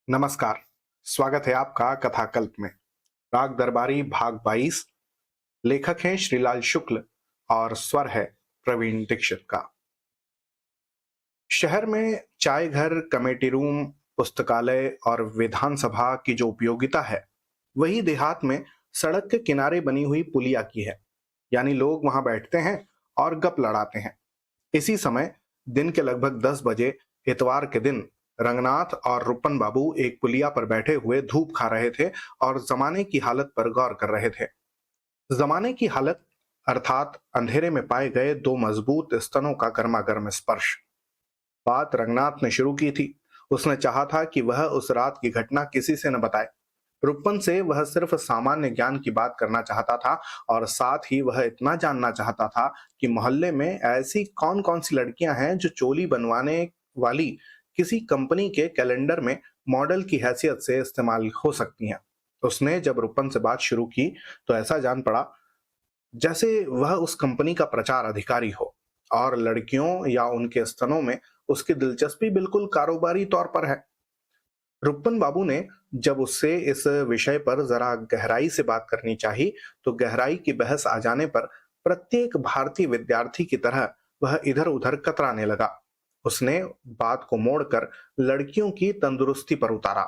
नमस्कार। स्वागत है आपका कथाकल्प में। राग दरबारी भाग 22। लेखक हैं श्रीलाल शुक्ल और स्वर है प्रवीण दीक्षित का। शहर में चाय घर, कमेटी रूम, पुस्तकालय और विधानसभा की जो उपयोगिता है, वही देहात में सड़क के किनारे बनी हुई पुलिया की है। यानी लोग वहां बैठते हैं और गप लड़ाते हैं। इसी समय दिन के लगभग 10 बजे इतवार के दिन रंगनाथ और रुपन बाबू एक पुलिया पर बैठे हुए धूप खा रहे थे और जमाने की हालत पर गौर कर रहे थे। जमाने की हालत अर्थात अंधेरे में पाए गए दो मजबूत स्तनों का गर्मागर्म स्पर्श। बात रंगनाथ ने शुरू की थी। उसने चाहा था कि वह उस रात की घटना किसी से न बताए। रुपन से वह सिर्फ सामान्य ज्ञान की बात करना चाहता था और साथ ही वह इतना जानना चाहता था कि मोहल्ले में ऐसी कौन कौन सी लड़कियां हैं जो चोली बनवाने वाली किसी कंपनी के कैलेंडर में मॉडल की हैसियत से इस्तेमाल हो सकती हैं। उसने जब रुपन से बात शुरू की तो ऐसा जान पड़ा जैसे वह उस कंपनी का प्रचार अधिकारी हो और लड़कियों या उनके स्तनों में उसकी दिलचस्पी बिल्कुल कारोबारी तौर पर है। रुपन बाबू ने जब उससे इस विषय पर जरा गहराई से बात करनी चाही तो गहराई की बहस आ जाने पर प्रत्येक भारतीय विद्यार्थी की तरह वह इधर उधर कतराने लगा। उसने बात को मोड़कर लड़कियों की तंदुरुस्ती पर उतारा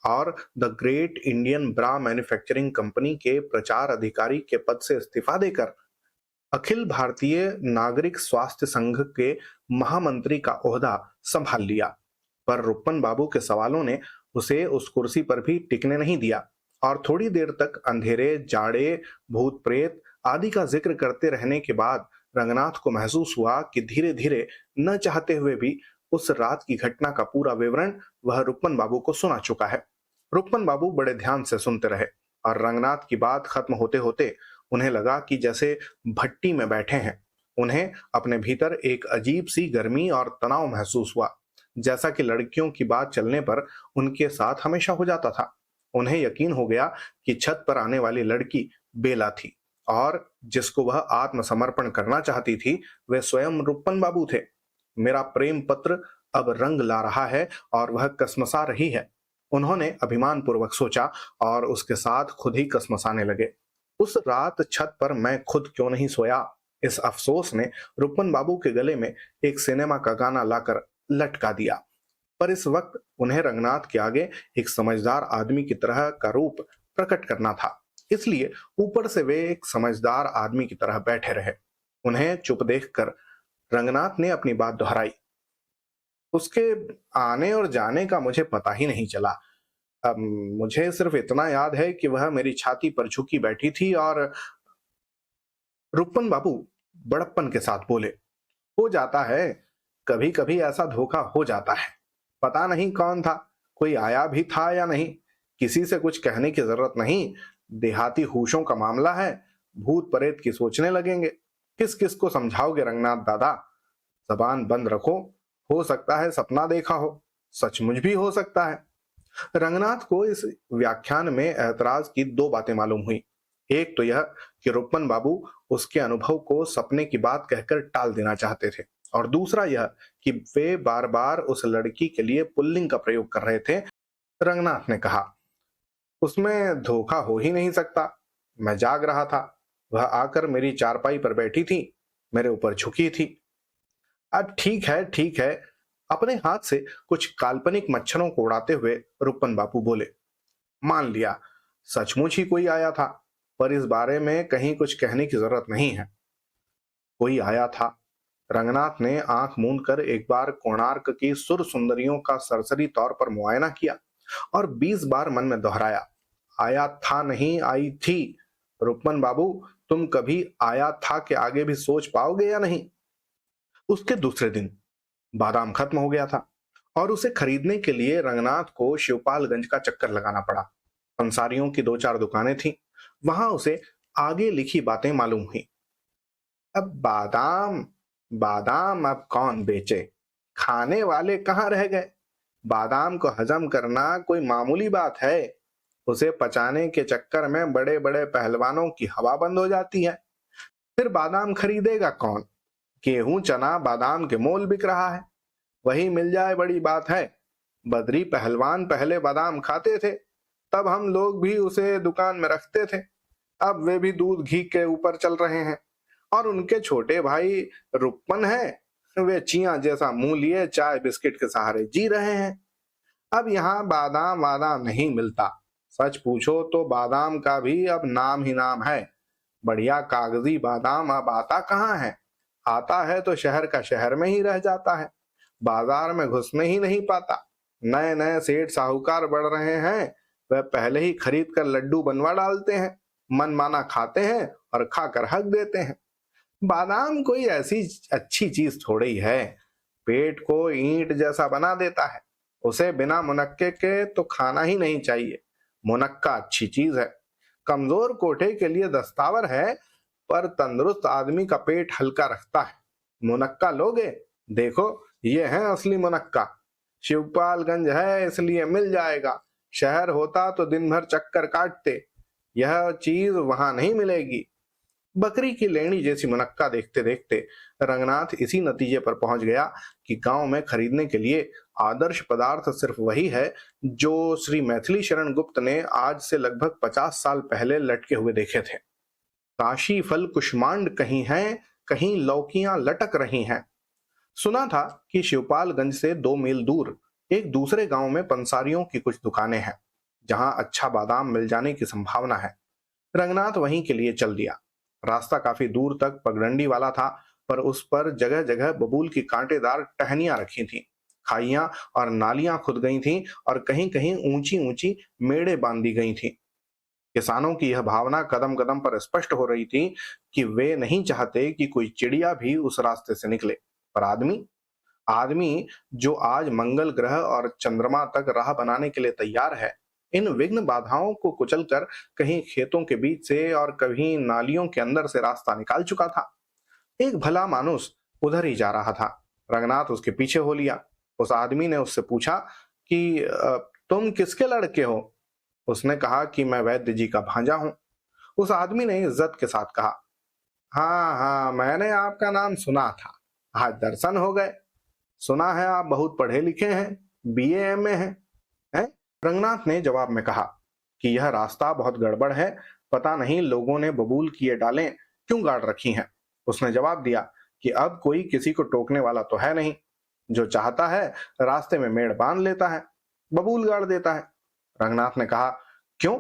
और the great Indian bra manufacturing company के प्रचार अधिकारी के पद से इस्तीफा देकर अखिल भारतीय नागरिक स्वास्थ्य संघ के महामंत्री का ओहदा संभाल लिया। पर रुपन बाबू के सवालों ने उसे उस कुर्सी पर भी टिकने नहीं दिया और थोड़ी देर तक अंधेरे, जाड़े, भूत प्रेत आदि का जिक्र करते रहने के बाद रंगनाथ को महसूस हुआ कि धीरे धीरे न चाहते हुए भी उस रात की घटना का पूरा विवरण वह रुपन बाबू को सुना चुका है। रुपन बाबू बड़े ध्यान से सुनते रहे और रंगनाथ की बात खत्म होते होते उन्हें लगा कि जैसे भट्टी में बैठे हैं। उन्हें अपने भीतर एक अजीब सी गर्मी और तनाव महसूस हुआ, जैसा कि लड़कियों की बात चलने पर उनके साथ हमेशा हो जाता था। उन्हें यकीन हो गया कि छत पर आने वाली लड़की बेला थी और जिसको वह आत्मसमर्पण करना चाहती थी वे स्वयं रुपन बाबू थे। मेरा प्रेम पत्र अब रंग ला रहा है और वह कसमसा रही है, उन्होंने अभिमान पूर्वक सोचा और उसके साथ खुद ही कसमसाने लगे। उस रात छत पर मैं खुद क्यों नहीं सोया, इस अफसोस ने रुपन बाबू के गले में एक सिनेमा का गाना लाकर लटका दिया। पर इस वक्त उन्हें रंगनाथ के आगे एक समझदार आदमी की तरह का रूप प्रकट करना था, इसलिए ऊपर से वे एक समझदार आदमी की तरह बैठे रहे। उन्हें चुप देखकर रंगनाथ ने अपनी बात दोहराई। उसके आने और जाने का मुझे पता ही नहीं चला। अब मुझे सिर्फ इतना याद है कि वह मेरी छाती पर झुकी बैठी थी और रुपन बाबू बड़प्पन के साथ बोले, हो जाता है, कभी कभी ऐसा धोखा हो जाता है। पता नहीं कौन था, कोई आया भी था या नहीं, किसी से कुछ कहने की जरूरत नहीं। देहाती होशों का मामला है, भूत प्रेत की सोचने लगेंगे। किस किस को समझाओगे रंगनाथ दादा, जबान बंद रखो। हो सकता है सपना देखा हो, सचमुच भी हो सकता है। रंगनाथ को इस व्याख्यान में ऐतराज की दो बातें मालूम हुई। एक तो यह कि रुपन बाबू उसके अनुभव को सपने की बात कहकर टाल देना चाहते थे और दूसरा यह कि वे बार बार उस लड़की के लिए पुल्लिंग का प्रयोग कर रहे थे। रंगनाथ ने कहा, उसमें धोखा हो ही नहीं सकता। मैं जाग रहा था, वह आकर मेरी चारपाई पर बैठी थी, मेरे ऊपर झुकी थी। अब ठीक है, अपने हाथ से कुछ काल्पनिक मच्छरों को उड़ाते हुए रुपन बाबू बोले, मान लिया सचमुच ही कोई आया था, पर इस बारे में कहीं कुछ कहने की जरूरत नहीं है। कोई आया था। रंगनाथ ने आंख मूंद कर एक बार कोणार्क की सुर सुंदरियों का सरसरी तौर पर मुआयना किया और 20 बार मन में दोहराया, आया था नहीं आई थी। रुपन बाबू, तुम कभी आया था के आगे भी सोच पाओगे या नहीं। उसके दूसरे दिन बादाम खत्म हो गया था और उसे खरीदने के लिए रंगनाथ को शिवपालगंज का चक्कर लगाना पड़ा। पंसारियों की दो चार दुकानें थीं, वहां उसे आगे लिखी बातें मालूम हुई। अब बादाम बादाम अब कौन बेचे, खाने वाले कहाँ रह गए। बादाम को हजम करना कोई मामूली बात है, उसे पचाने के चक्कर में बड़े बड़े पहलवानों की हवा बंद हो जाती है। फिर बादाम खरीदेगा कौन। गेहूं चना बादाम के मोल बिक रहा है। वही मिल जाए बड़ी बात है। बद्री पहलवान पहले बादाम खाते थे, तब हम लोग भी उसे दुकान में रखते थे। अब वे भी दूध घी के ऊपर चल रहे हैं। और उनके छोटे भाई रुक्मन है, वे चियां जैसा मुंह लिए चाय बिस्किट के सहारे जी रहे हैं। अब यहाँ बादाम वादाम नहीं मिलता। सच पूछो तो बादाम का भी अब नाम ही नाम है। बढ़िया कागजी बादाम अब आता कहाँ है? आता है तो शहर का शहर में ही रह जाता है, बाजार में घुसने ही नहीं पाता। नए नए सेठ साहूकार बढ़ रहे हैं, वह पहले ही खरीद कर लड्डू बनवा डालते हैं, मनमाना खाते हैं और खाकर हक देते हैं। बादाम कोई ऐसी अच्छी चीज थोड़ी है, पेट को ईंट जैसा बना देता है। उसे बिना मुनक्के के तो खाना ही नहीं चाहिए। मुनक्का अच्छी चीज है, कमजोर कोठे के लिए दस्तावर है, पर तंदुरुस्त आदमी का पेट हल्का रखता है। मुनक्का लोगे? देखो, ये है असली मुनक्का। शिवपालगंज है इसलिए मिल जाएगा, शहर होता तो दिन भर चक्कर काटते। यह चीज वहां नहीं मिलेगी। बकरी की लेनी जैसी मुनक्का देखते देखते रंगनाथ इसी नतीजे पर पहुंच गया कि गांव में खरीदने के लिए आदर्श पदार्थ सिर्फ वही है जो श्री मैथिली शरण गुप्त ने आज से लगभग 50 साल पहले लटके हुए देखे थे। काशी फल कुष्मांड कहीं है, कहीं लौकियां लटक रही हैं। सुना था कि शिवपालगंज से 2 मील दूर एक दूसरे गांव में पंसारियों की कुछ दुकानें हैं, जहां अच्छा बादाम मिल जाने की संभावना है। रंगनाथ वहीं के लिए चल दिया। रास्ता काफी दूर तक पगडंडी वाला था, पर उस पर जगह जगह बबूल की कांटेदार टहनियां रखी थीं। खाइयां और नालियां खुद गई थीं और कहीं कहीं ऊंची ऊंची मेड़े बांधी गई थीं। किसानों की यह भावना कदम कदम पर स्पष्ट हो रही थी कि वे नहीं चाहते कि कोई चिड़िया भी उस रास्ते से निकले। पर आदमी आदमी जो आज मंगल ग्रह और चंद्रमा तक राह बनाने के लिए तैयार है, इन विघ्न बाधाओं को कुचलकर कहीं खेतों के बीच से और कहीं नालियों के अंदर से रास्ता निकाल चुका था। एक भला मानुस उधर ही जा रहा था। रंगनाथ उसके पीछे हो लिया। उस आदमी ने उससे पूछा कि तुम किसके लड़के हो? उसने कहा कि मैं वैद्य जी का भांजा हूं। उस आदमी ने इज्जत के साथ कहा, हाँ हाँ, मैंने आपका नाम सुना था, आज दर्शन हो गए। सुना है आप बहुत पढ़े लिखे हैं, बीए एमए हैं? रंगनाथ ने जवाब में कहा कि यह रास्ता बहुत गड़बड़ है, पता नहीं लोगों ने बबूल किए डालें क्यों गाड़ रखी हैं। उसने जवाब दिया कि अब कोई किसी को टोकने वाला तो है नहीं, जो चाहता है रास्ते में मेड़ बांध लेता है, बबूल गाड़ देता है। रंगनाथ ने कहा, क्यों,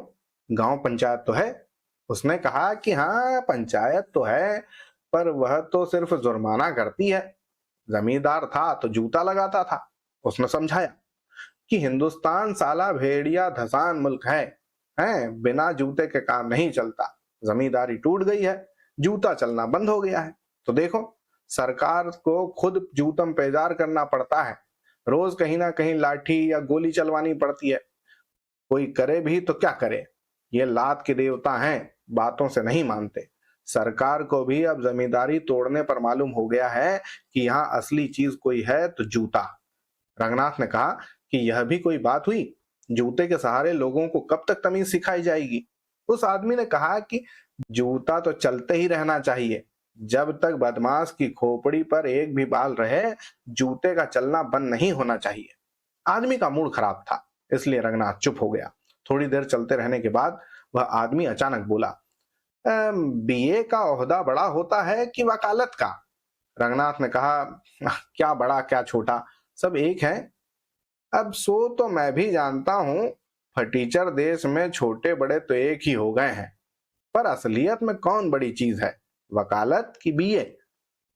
गांव पंचायत तो है? उसने कहा कि हाँ, पंचायत तो है, पर वह तो सिर्फ जुर्माना करती है। जमींदार था तो जूता लगाता था। उसने समझाया कि हिंदुस्तान साला भेड़िया धसान मुल्क है, बिना जूते के काम नहीं चलता। जमींदारी टूट गई है, जूता चलना बंद हो गया है। तो देखो, सरकार को खुद जूतम पेजार करना पड़ता है, रोज कहीं ना कहीं लाठी या गोली चलवानी पड़ती है। कोई करे भी तो क्या करे, ये लात के देवता हैं, बातों से नहीं मानते। सरकार को भी अब जमींदारी तोड़ने पर मालूम हो गया है कि यहाँ असली चीज कोई है तो जूता। रंगनाथ ने कहा कि यह भी कोई बात हुई, जूते के सहारे लोगों को कब तक तमीज सिखाई जाएगी? उस आदमी ने कहा कि जूता तो चलते ही रहना चाहिए, जब तक बदमाश की खोपड़ी पर एक भी बाल रहे, जूते का चलना बंद नहीं होना चाहिए। आदमी का मूड खराब था, इसलिए रंगनाथ चुप हो गया। थोड़ी देर चलते रहने के बाद वह आदमी अचानक बोला, बीए का ओहदा बड़ा होता है कि वकालत का? रंगनाथ ने कहा, क्या बड़ा क्या छोटा, सब एक है। अब सो तो मैं भी जानता हूं, फटीचर देश में छोटे बड़े तो एक ही हो गए हैं, पर असलियत में कौन बड़ी चीज है, वकालत की बीए?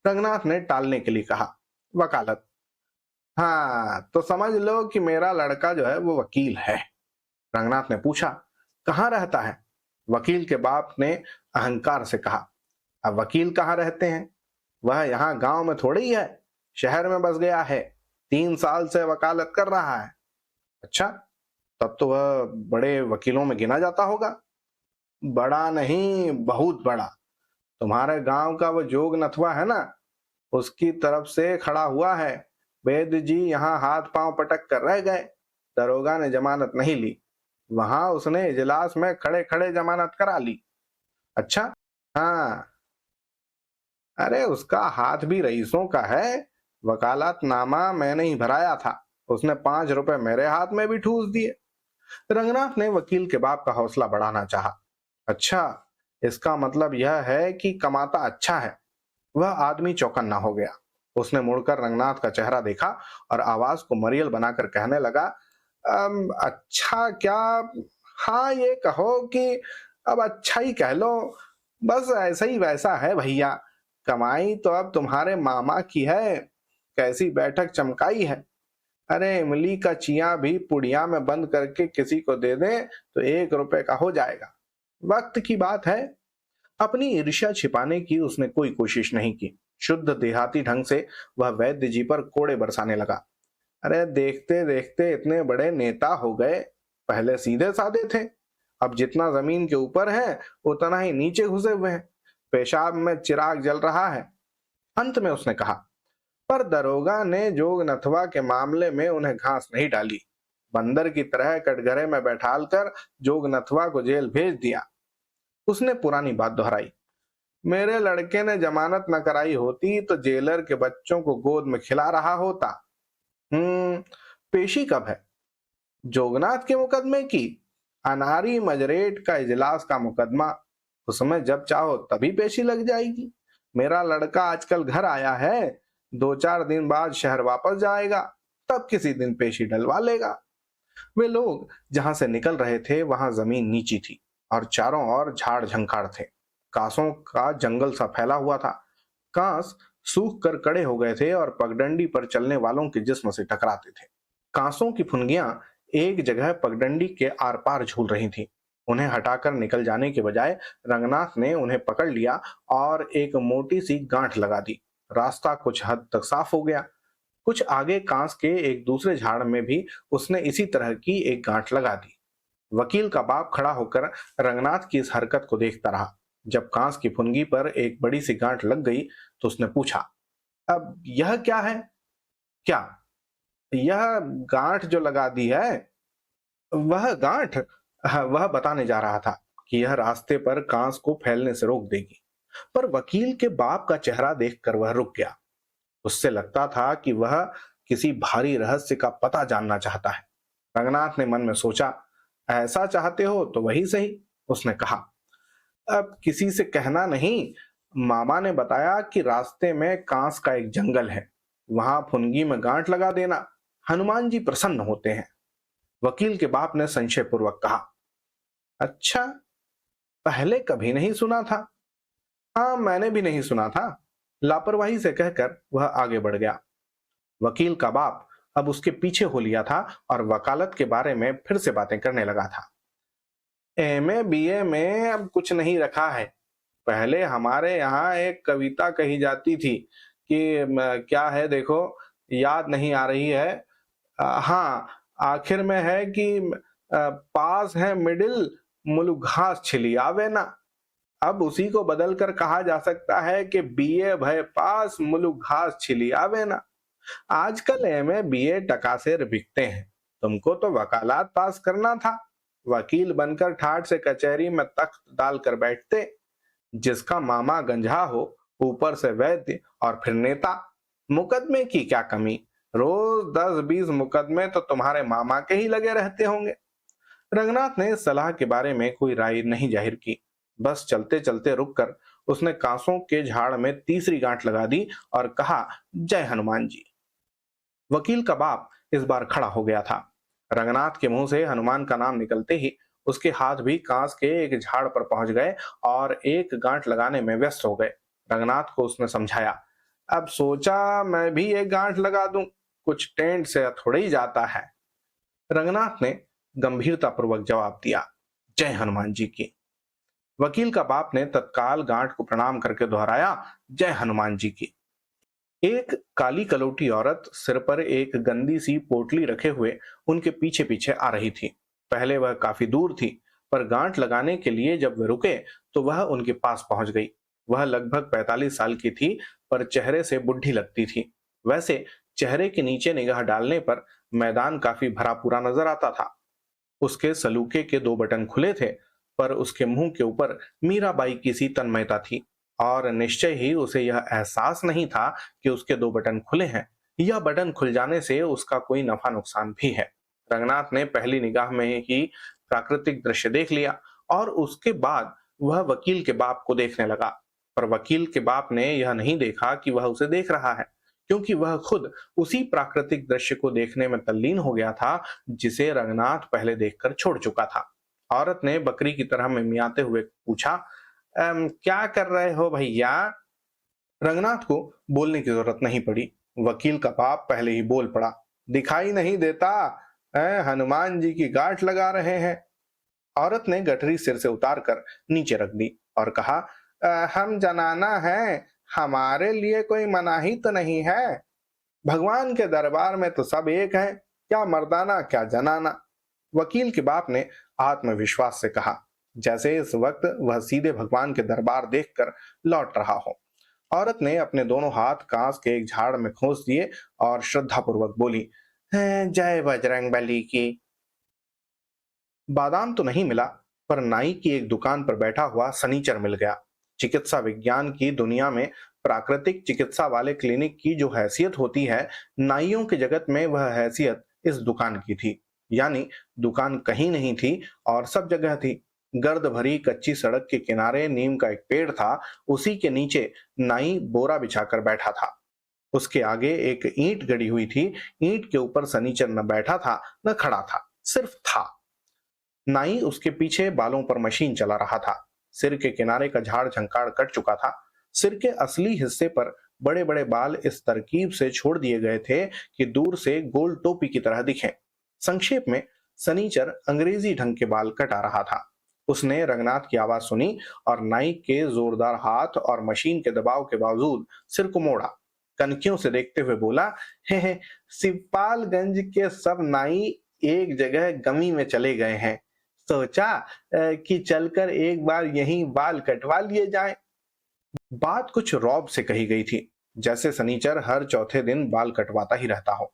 रंगनाथ ने टालने के लिए कहा, वकालत। हाँ, तो समझ लो कि मेरा लड़का जो है वो वकील है। रंगनाथ ने पूछा, कहाँ रहता है? वकील के बाप ने अहंकार से कहा, अब वकील कहाँ रहते हैं, वह यहाँ गांव में थोड़ी ही है, शहर में बस गया है, 3 साल से वकालत कर रहा है। अच्छा, तब तो वह बड़े वकीलों में गिना जाता होगा। बड़ा नहीं, बहुत बड़ा। तुम्हारे गांव का वो जोग नथवा है ना, उसकी तरफ से खड़ा हुआ है। वैद्य जी यहाँ हाथ पांव पटक कर रह गए, दरोगा ने जमानत नहीं ली, वहां उसने इजलास में खड़े खड़े जमानत करा ली। अच्छा, हाँ, अरे उसका हाथ भी रईसों का है, वकालतनामा मैंने ही भराया था। उसने 5 रुपए मेरे हाथ में भी ठूस दिए। रंगनाथ ने वकील के बाप का हौसला बढ़ाना चाहा। अच्छा, इसका मतलब यह है कि कमाता अच्छा है। वह आदमी चौकन्ना हो गया। उसने मुड़कर रंगनाथ का चेहरा देखा और आवाज को मरियल बनाकर कहने लगा, अच्छा क्या? हाँ, ये कहो कि अब अच्छा ही कह लो। बस ऐसा ही वैसा है भैया। कमाई तो अब तुम्हारे मामा की है। कैसी बैठक चमकाई है। अरे, इमली का चिया भी पुड़िया में बंद करके किसी को दे दें तो 1 रुपए का हो जाएगा। वक्त की बात है। अपनी ईर्ष्या छिपाने की उसने कोई कोशिश नहीं की। शुद्ध देहाती ढंग से वह वैद्य जी पर कोड़े बरसाने लगा। अरे, देखते देखते इतने बड़े नेता हो गए। पहले सीधे साधे थे, अब जितना जमीन के ऊपर है उतना ही नीचे घुसे हुए हैं। पेशाब में चिराग जल रहा है। अंत में उसने कहा, पर दरोगा ने जोग नथवा के मामले में उन्हें घास नहीं डाली। बंदर की तरह कटघरे में बैठाल कर जोग नथवा को जेल भेज दिया। उसने पुरानी बात दोहराई, मेरे लड़के ने जमानत न कराई होती तो जेलर के बच्चों को गोद में खिला रहा होता। पेशी कब है? जोगनाथ के मुकदमे की? अनारी मजरेट का इजलास का मुकदमा। उसमें जब चाहो तभी पेशी लग जाएगी। मेरा लड़का आजकल घर आया है, 2-4 दिन बाद शहर वापस जाएगा, तब किसी दिन पेशी डलवा लेगा। वे लोग जहां से निकल रहे थे वहां जमीन नीची थी और चारों ओर झाड़ झंखाड़ थे। कांसों का जंगल सा फैला हुआ था। कांस सूख कर कड़े हो गए थे और पगडंडी पर चलने वालों के जिस्म से टकराते थे। कांसों की फुनगियां एक जगह पगडंडी के आर पार झूल रही थीं। उन्हें हटाकर निकल जाने के बजाय रंगनाथ ने उन्हें पकड़ लिया और एक मोटी सी गांठ लगा दी। रास्ता कुछ हद तक साफ हो गया। कुछ आगे कांस के एक दूसरे झाड़ में भी उसने इसी तरह की एक गांठ लगा दी। वकील का बाप खड़ा होकर रंगनाथ की इस हरकत को देखता रहा। जब कांस की फुनगी पर एक बड़ी सी गांठ लग गई तो उसने पूछा, अब यह क्या है? क्या? यह गांठ जो लगा दी है, वह गांठ? वह बताने जा रहा था कि यह रास्ते पर कांस को फैलने से रोक देगी। पर वकील के बाप का चेहरा देखकर वह रुक गया। उससे लगता था कि वह किसी भारी रहस्य का पता जानना चाहता है। रंगनाथ ने मन में सोचा, ऐसा चाहते हो तो वही सही। उसने कहा, अब किसी से कहना नहीं। मामा ने बताया कि रास्ते में कांस का एक जंगल है, वहां फुनगी में गांठ लगा देना, हनुमान जी प्रसन्न होते हैं। वकील के बाप ने संशय पूर्वक कहा, अच्छा, पहले कभी नहीं सुना था। हाँ, मैंने भी नहीं सुना था। लापरवाही से कहकर वह आगे बढ़ गया। वकील का बाप अब उसके पीछे हो लिया था और वकालत के बारे में फिर से बातें करने लगा था। एमए बीए में अब कुछ नहीं रखा है। पहले हमारे यहाँ एक कविता कही जाती थी कि क्या है देखो, याद नहीं आ रही है। हाँ, आखिर में है कि पास है मिडिल, मुलुक घास छिली आवे ना। अब उसी को बदलकर कहा जा सकता है कि बीए भय पास, मुलुक घास छिली आवे ना। आजकल एमए बीए टकासेर बिकते हैं। तुमको तो वकालत पास करना था। वकील बनकर ठाठ से कचहरी में तख्त डालकर बैठते। जिसका मामा गंजा हो, ऊपर से वैद्य और फिर नेता। मुकदमे की क्या कमी? रोज 10-20 मुकदमे तो तुम्हारे मामा के ही लगे रहते होंगे। रंगनाथ ने इस सलाह के बारे में कोई राय नहीं जाहिर की। बस चलते चलते रुककर उसने कांसों के झाड़ में तीसरी गांठ लगा दी और कहा, जय हनुमान जी। वकील का बाप इस बार खड़ा हो गया था। रंगनाथ के मुंह से हनुमान का नाम निकलते ही उसके हाथ भी कांस के एक झाड़ पर पहुंच गए और एक गांठ लगाने में व्यस्त हो गए। रंगनाथ को उसने समझाया, अब सोचा मैं भी एक गांठ लगा दूं, कुछ टेंट से थोड़ा ही जाता है। रंगनाथ ने गंभीरतापूर्वक जवाब दिया, जय हनुमान जी की। वकील का बाप ने तत्काल गांठ को प्रणाम करके दोहराया, जय हनुमान जी की। एक काली कलौटी औरत सिर पर एक गंदी सी पोटली रखे हुए उनके पीछे पीछे आ रही थी। पहले वह काफी दूर थी, पर गांठ लगाने के लिए जब वे रुके तो वह उनके पास पहुंच गई। वह लगभग 45 साल की थी, पर चेहरे से बुढ़ी लगती थी। वैसे चेहरे के नीचे निगाह डालने पर मैदान काफी भरा पूरा नजर आता था। उसके सलूके के 2 बटन खुले थे, पर उसके मुंह के ऊपर मीराबाई की सी तन्मयता थी। और निश्चय ही उसे यह एहसास नहीं था कि उसके दो बटन खुले हैं। यह बटन खुल जाने से उसका कोई नफा नुकसान भी है। रंगनाथ ने पहली निगाह में ही प्राकृतिक दृश्य देख लिया और उसके बाद वह वकील के बाप को देखने लगा। पर वकील के बाप ने यह नहीं देखा कि वह उसे देख रहा है, क्योंकि वह खुद उसी प्राकृतिक दृश्य को देखने में तल्लीन हो गया था जिसे रंगनाथ पहले देखकर छोड़ चुका था। औरत ने बकरी की तरह मिमियाते हुए पूछा, क्या कर रहे हो भैया?" रंगनाथ को बोलने की जरूरत नहीं पड़ी। वकील का बाप पहले ही बोल पड़ा, "दिखाई नहीं देता? हनुमान जी की गांठ लगा रहे हैं।" औरत ने गठरी सिर से उतार कर नीचे रख दी और कहा, हम जनाना है, हमारे लिए कोई मनाही तो नहीं है। भगवान के दरबार में तो सब एक है, क्या मर्दाना क्या जनाना।" वकील के बाप ने आत्मविश्वास से कहा, जैसे इस वक्त वह सीधे भगवान के दरबार देखकर लौट रहा हो। औरत ने अपने दोनों हाथ कांस के एक झाड़ में खोस दिए और श्रद्धापूर्वक बोली, जय बजरंग बली की।" बादाम तो नहीं मिला, पर नाई की एक दुकान पर बैठा हुआ सनीचर मिल गया। चिकित्सा विज्ञान की दुनिया में प्राकृतिक चिकित्सा वाले क्लिनिक की जो हैसियत होती है, नाइयों के जगत में वह हैसियत इस दुकान की थी। यानी दुकान कहीं नहीं थी और सब जगह थी। गर्द भरी कच्ची सड़क के किनारे नीम का एक पेड़ था, उसी के नीचे नाई बोरा बिछाकर बैठा था। उसके आगे एक ईंट गड़ी हुई थी। ईंट के ऊपर सनीचर न बैठा था न खड़ा था, सिर्फ था। नाई उसके पीछे बालों पर मशीन चला रहा था। सिर के किनारे का झाड़ झंकाड़ कट चुका था। सिर के असली हिस्से पर बड़े बड़े बाल इस तरकीब से छोड़ दिए गए थे कि दूर से गोल टोपी की तरह दिखें। संक्षेप में सनीचर अंग्रेजी ढंग के बाल कटा रहा था। उसने रंगनाथ की आवाज सुनी और नाई के जोरदार हाथ और मशीन के दबाव के बावजूद सिर को मोड़ा। कनखियों से देखते हुए बोला, हे शिवपालगंज के सब नाई एक जगह गमी में चले गए हैं। सोचा कि चलकर एक बार यहीं बाल कटवा लिए जाएं। बात कुछ रौब से कही गई थी, जैसे सनीचर हर चौथे दिन बाल कटवाता ही रहता हो।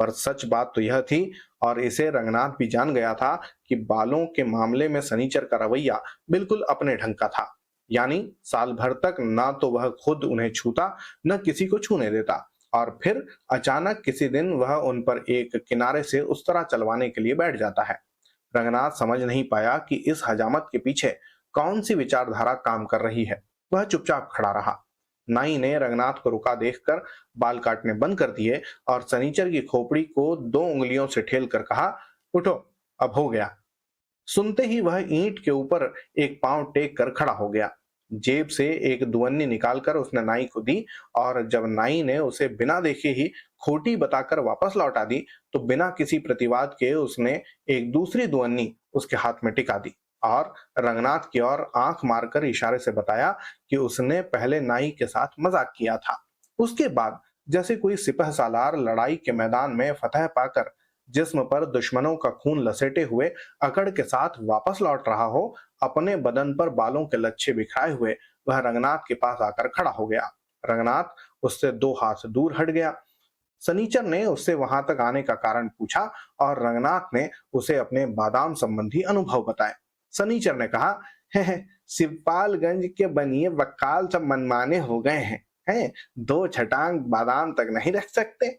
पर सच बात तो यह थी, और इसे रंगनाथ भी जान गया था, कि बालों के मामले में सनीचर का रवैया बिल्कुल अपने ढंग का था। यानी साल भर तक ना तो वह खुद उन्हें छूता, न किसी को छूने देता, और फिर अचानक किसी दिन वह उन पर एक किनारे से उस तरह चलवाने के लिए बैठ जाता है। रंगनाथ समझ नहीं पाया कि इस हजामत के पीछे कौन सी विचारधारा काम कर रही है। वह चुपचाप खड़ा रहा। नाई ने रंगनाथ को रुका देखकर बाल काटने बंद कर दिए और सनीचर की खोपड़ी को 2 उंगलियों से ठेल कर कहा, उठो, अब हो गया। सुनते ही वह ईंट के ऊपर एक पांव टेक कर खड़ा हो गया। जेब से एक दुअन्नी निकालकर उसने नाई को दी, और जब नाई ने उसे बिना देखे ही खोटी बताकर वापस लौटा दी, तो बिना किसी प्रतिवाद के उसने एक दूसरी दुअन्नी उसके हाथ में टिका दी और रंगनाथ की ओर आंख मारकर इशारे से बताया कि उसने पहले नाई के साथ मजाक किया था। उसके बाद जैसे कोई सिपह सालार लड़ाई के मैदान में फतह पाकर जिस्म पर दुश्मनों का खून लसेटे हुए अकड़ के साथ वापस लौट रहा हो, अपने बदन पर बालों के लच्छे बिखराए हुए वह रंगनाथ के पास आकर खड़ा हो गया। रंगनाथ उससे 2 हाथ दूर हट गया। सनीचर ने उससे वहां तक आने का कारण पूछा और रंगनाथ ने उसे अपने बादाम संबंधी अनुभव बताए। सनीचर ने कहा, है शिवपालगंज के बनिए वक्काल सब मनमाने हो गए हैं, 2 छटांग बादाम तक नहीं रख सकते।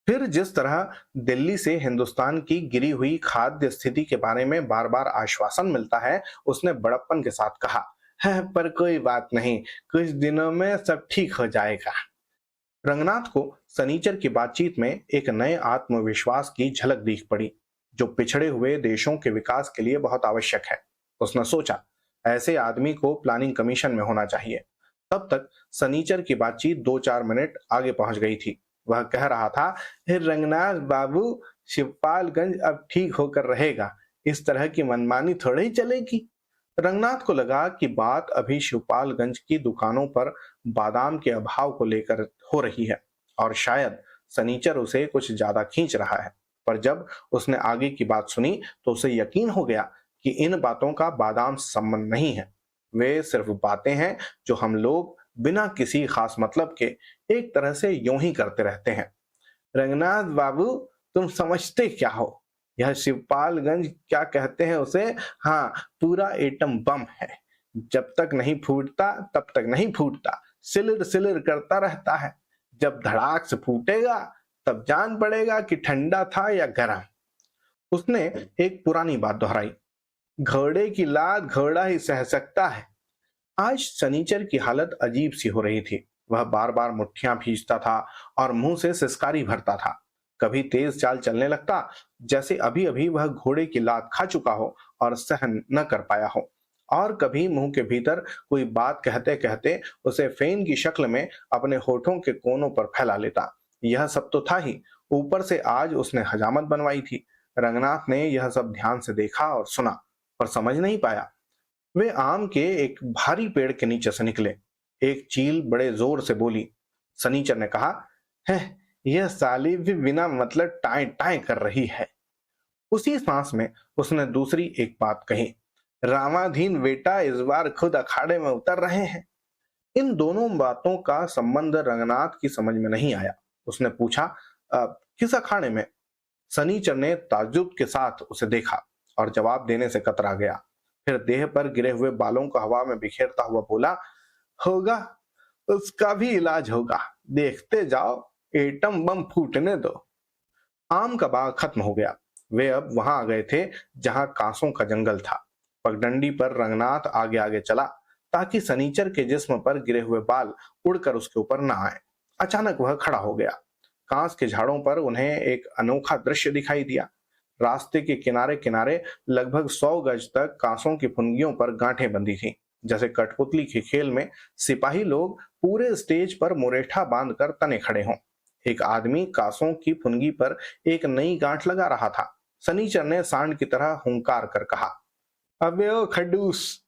फिर जिस तरह दिल्ली से हिंदुस्तान की गिरी हुई खाद्य स्थिति के बारे में बार बार आश्वासन मिलता है, उसने बड़प्पन के साथ कहा, है पर कोई बात नहीं, कुछ दिनों में सब ठीक हो जाएगा। रंगनाथ को सनीचर की बातचीत में एक नए आत्मविश्वास की झलक दिख पड़ी, जो पिछड़े हुए देशों के विकास के लिए बहुत आवश्यक है। उसने सोचा, ऐसे आदमी को प्लानिंग कमीशन में होना चाहिए। तब तक सनीचर की बातचीत 2-4 मिनट आगे पहुंच गई थी। वह कह रहा था, हे रंगनाथ बाबू, शिवपालगंज अब ठीक होकर रहेगा, इस तरह की मनमानी थोड़ी ही चलेगी। रंगनाथ को लगा कि बात अभी शिवपालगंज की दुकानों पर बादाम के अभाव को लेकर हो रही है, और शायद सनीचर उसे कुछ ज्यादा खींच रहा है। पर जब उसने आगे की बात सुनी तो उसे यकीन हो गया कि इन बातों का बादाम से संबंध नहीं है। वे सिर्फ बातें हैं जो हम लोग बिना किसी खास मतलब के एक तरह से यूं ही करते रहते हैं। रंगनाथ बाबू, तुम समझते क्या हो? यह शिवपालगंज क्या कहते हैं उसे? हाँ, पूरा एटम बम है। जब तक नहीं फूटता तब तक नहीं फूटता, सिलिर सिलिर करता रहता है। जब धड़ाक से फूटेगा तब जान पड़ेगा कि ठंडा था या गर्म। उसने एक पुरानी बात दोहराई, घोड़े की लात घोड़ा ही सह सकता है। आज सनीचर की हालत अजीब सी हो रही थी। वह बार बार मुट्ठियां भींचता था और मुंह से सिसकारी भरता था। कभी तेज चाल चलने लगता, जैसे अभी अभी वह घोड़े की लात खा चुका हो और सहन न कर पाया हो, और कभी मुंह के भीतर कोई बात कहते कहते उसे फेन की शक्ल में अपने होठों के कोनों पर फैला लेता। यह सब तो था ही, ऊपर से आज उसने हजामत बनवाई थी। रंगनाथ ने यह सब ध्यान से देखा और सुना, पर समझ नहीं पाया। वे आम के एक भारी पेड़ के नीचे से निकले। एक चील बड़े जोर से बोली। सनीचर ने कहा, है यह साली भी बिना मतलब टाए टाए कर रही है। उसी सांस में उसने दूसरी एक बात कही, रामाधीन बेटा इस बार खुद अखाड़े में उतर रहे हैं। इन दोनों बातों का संबंध रंगनाथ की समझ में नहीं आया। उसने पूछा, किस अखाड़े में? सनीचर ने ताज्जुब के साथ उसे देखा और जवाब देने से कतरा गया। फिर देह पर गिरे हुए बालों को हवा में बिखेरता हुआ बोला, होगा, उसका भी इलाज होगा, देखते जाओ, एटम बम फूटने दो। आम का बाग खत्म हो गया। वे अब वहां आ गए थे जहां कांसों का जंगल था। पगडंडी पर रंगनाथ आगे आगे चला ताकि सनीचर के जिस्म पर गिरे हुए बाल उड़कर उसके ऊपर न आए। अचानक वह खड़ा हो गया। कांस के झाड़ों पर उन्हें एक अनोखा दृश्य दिखाई दिया। रास्ते के किनारे किनारे लगभग 100 गज तक कांसों की फुनगियों पर गांठें बंधी थीं, जैसे कठपुतली के खेल में सिपाही लोग पूरे स्टेज पर मुरेठा बांधकर तने खड़े हों। एक आदमी कांसों की फुनगी पर एक नई गांठ लगा रहा था। सनीचर ने सांड की तरह हुंकार कर कहा, अबे ओ खडूस,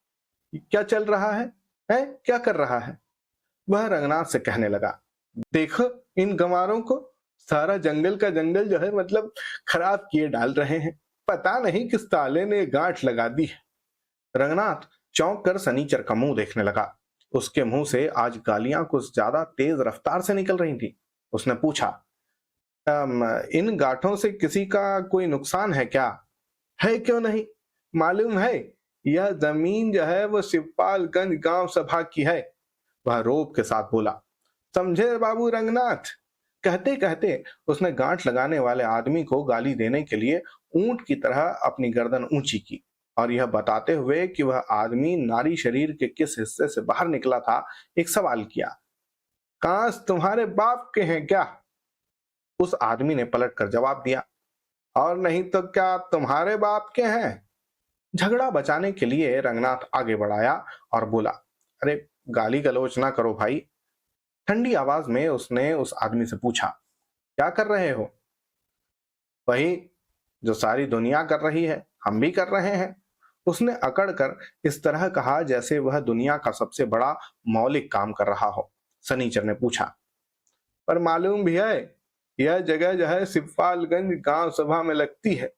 क्या चल रहा है? क्या कर रहा है? वह रंगनाथ से कहने लगा, देखो इन गंवारों को, सारा जंगल का जंगल जो है मतलब खराब किए डाल रहे हैं। पता नहीं किस ताले ने गांठ लगा दी है। रंगनाथ चौंक कर सनीचर का मुंह देखने लगा। उसके मुंह से आज गालियां कुछ ज्यादा तेज रफ्तार से निकल रही थी। उसने पूछा, इन गांठों से किसी का कोई नुकसान है क्या? है क्यों नहीं, मालूम है यह जमीन जो है वो शिवपालगंज गांव सभा की है। वह रोब के साथ बोला। समझे बाबू रंगनाथ? कहते कहते उसने गांठ लगाने वाले आदमी को गाली देने के लिए ऊंट की तरह अपनी गर्दन ऊंची की और यह बताते हुए कि वह आदमी नारी शरीर के किस हिस्से से बाहर निकला था, एक सवाल किया, कांस तुम्हारे बाप के हैं क्या? उस आदमी ने पलट कर जवाब दिया, और नहीं तो क्या तुम्हारे बाप के हैं? झगड़ा बचाने के लिए रंगनाथ आगे बढ़ाया और बोला, अरे गाली गलौज ना करो भाई। ठंडी आवाज में उसने उस आदमी से पूछा, क्या कर रहे हो? वही जो सारी दुनिया कर रही है, हम भी कर रहे हैं। उसने अकड़ कर इस तरह कहा जैसे वह दुनिया का सबसे बड़ा मौलिक काम कर रहा हो। सनीचर ने पूछा, पर मालूम भी है यह जगह जो है सिपालगंज गांव सभा में लगती है।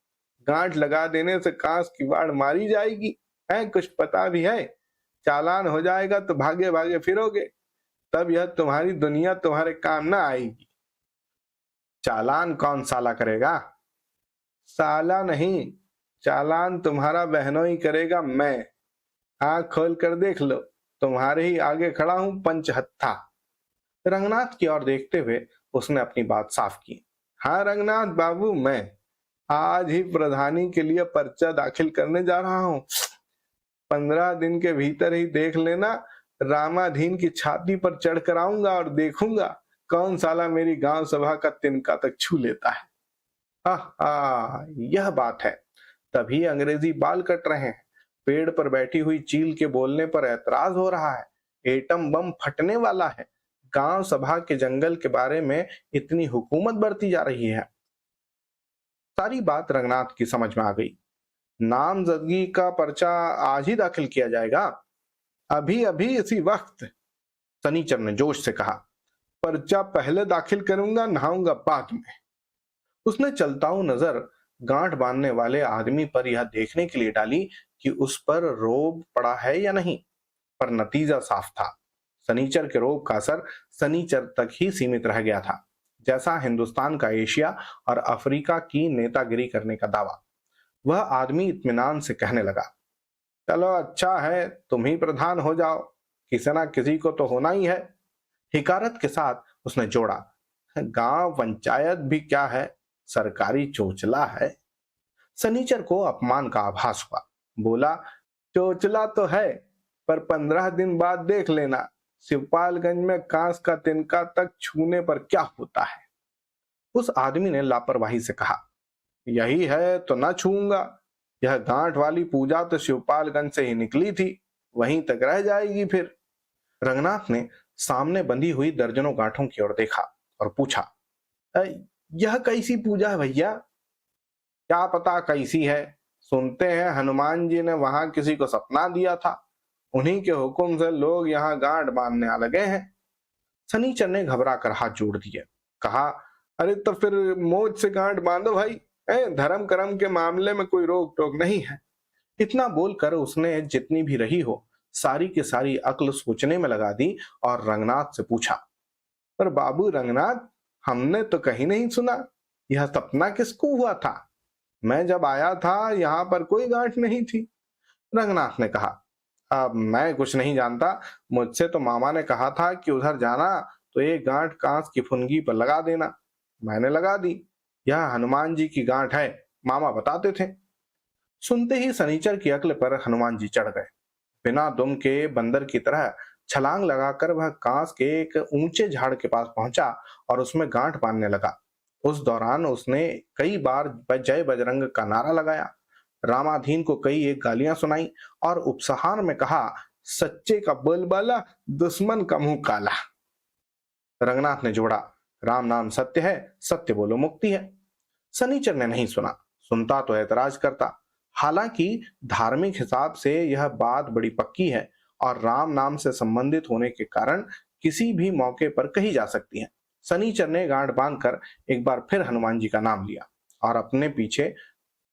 गांठ लगा देने से कांस की बाढ़ मारी जाएगी, है कुछ पता भी है? चालान हो जाएगा तो भागे भागे फिरोगे, तब यह तुम्हारी दुनिया तुम्हारे काम ना आएगी। चालान कौन साला करेगा? साला नहीं, चालान तुम्हारा बहनों ही करेगा। मैं आंख खोल कर देख लो, तुम्हारे ही आगे खड़ा हूं पंचहत्था। रंगनाथ की ओर देखते हुए उसने अपनी बात साफ की। हाँ रंगनाथ बाबू, मैं आज ही प्रधानी के लिए पर्चा दाखिल करने जा रहा हूँ। 15 दिन के भीतर ही देख लेना, रामाधीन की छाती पर चढ़ कर आऊंगा और देखूंगा कौन साला मेरी गांव सभा का तिनका तक छू लेता है। यह बात है, तभी अंग्रेजी बाल कट रहे हैं। पेड़ पर बैठी हुई चील के बोलने पर ऐतराज हो रहा है। एटम बम फटने वाला है। गांव सभा के जंगल के बारे में इतनी हुकूमत बढ़ती जा रही है। सारी बात रंगनाथ की समझ में आ गई। नामजदगी का पर्चा आज ही दाखिल किया जाएगा? अभी अभी इसी वक्त, सनीचर ने जोश से कहा। पर्चा पहले दाखिल करूंगा, नहाऊंगा बाद में। उसने चलता हुआ नजर गांठ बांधने वाले आदमी पर यह देखने के लिए डाली कि उस पर रोब पड़ा है या नहीं, पर नतीजा साफ था। सनीचर के रोब का असर सनीचर तक ही सीमित रह गया था, जैसा हिंदुस्तान का एशिया और अफ्रीका की नेतागिरी करने का दावा। वह आदमी इत्मीनान से कहने लगा, चलो अच्छा है, तुम ही प्रधान हो जाओ, किसी ना किसी को तो होना ही है। हिकारत के साथ उसने जोड़ा, गांव पंचायत भी क्या है, सरकारी चोचला है। सनीचर को अपमान का आभास हुआ। बोला, चोचला तो है, पर 15 दिन बाद देख लेना, शिवपालगंज में कांस का तिनका तक छूने पर क्या होता है। उस आदमी ने लापरवाही से कहा, यही है तो न छूऊंगा। यह गांठ वाली पूजा तो शिवपालगंज से ही निकली थी, वहीं तक रह जाएगी फिर। रंगनाथ ने सामने बंधी हुई दर्जनों गांठों की ओर देखा और पूछा, "अ, यह कैसी पूजा है भैया?" क्या पता कैसी है, सुनते हैं हनुमान जी ने वहां किसी को सपना दिया था, उन्हीं के हुक्म से लोग यहाँ गांठ बांधने लगे हैं। सनीचर ने घबरा कर हाथ जोड़ दिए। कहा, अरे तो फिर मौज से गांठ बांधो भाई, धर्म कर्म के मामले में कोई रोक टोक नहीं है। इतना बोलकर उसने जितनी भी रही हो सारी की सारी अक्ल सोचने में लगा दी और रंगनाथ से पूछा, पर बाबू रंगनाथ, हमने तो कहीं नहीं सुना, यह सपना किसको हुआ था? मैं जब आया था यहाँ पर कोई गांठ नहीं थी। रंगनाथ ने कहा, अब मैं कुछ नहीं जानता, मुझसे तो मामा ने कहा था कि उधर जाना तो एक गांठ कांच की फुनगी पर लगा देना, मैंने लगा दी। यह हनुमान जी की गांठ है, मामा बताते थे। सुनते ही सनीचर की अक्ल पर हनुमान जी चढ़ गए। बिना दुम के बंदर की तरह छलांग लगाकर वह कांस के एक ऊंचे झाड़ के पास पहुंचा और उसमें गांठ बांधने लगा। उस दौरान उसने कई बार जय बजरंग का नारा लगाया, रामाधीन को कई एक गालियां सुनाई और उपसहार में कहा, सच्चे का बोलबाला, दुश्मन का मुंह काला। रंगनाथ ने जोड़ा, राम नाम सत्य है, सत्य बोलो मुक्ति है। सनीचर ने नहीं सुना, सुनता तो ऐतराज करता। हालांकि धार्मिक हिसाब से यह बात बड़ी पक्की है और राम नाम से संबंधित होने के कारण किसी भी मौके पर कही जा सकती है। सनीचर ने गांठ बांधकर एक बार फिर हनुमान जी का नाम लिया और अपने पीछे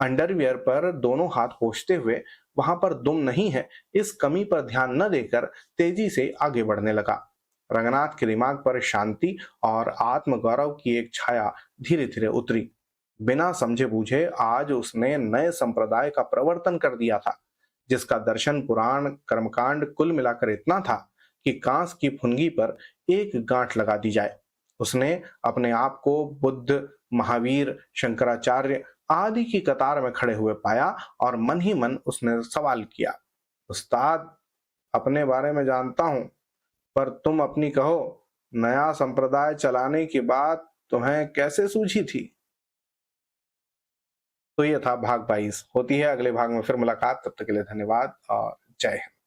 अंडरवियर पर दोनों हाथ पोंछते हुए वहां पर दुम नहीं है इस कमी पर ध्यान न देकर तेजी से आगे बढ़ने लगा। रंगनाथ के दिमाग पर शांति और आत्मगौरव की एक छाया धीरे धीरे उतरी। बिना समझे बूझे आज उसने नए संप्रदाय का प्रवर्तन कर दिया था, जिसका दर्शन पुराण कर्मकांड कुल मिलाकर इतना था कि कांस की फुनगी पर एक गांठ लगा दी जाए। उसने अपने आप को बुद्ध, महावीर, शंकराचार्य आदि की कतार में खड़े हुए पाया और मन ही मन उसने सवाल किया, उस्ताद, अपने बारे में जानता हूं, पर तुम अपनी कहो, नया संप्रदाय चलाने की बात तुम्हें कैसे सूझी थी? तो ये था भाग 22। होती है अगले भाग में फिर मुलाकात, तब तक के लिए धन्यवाद और जय हिंद।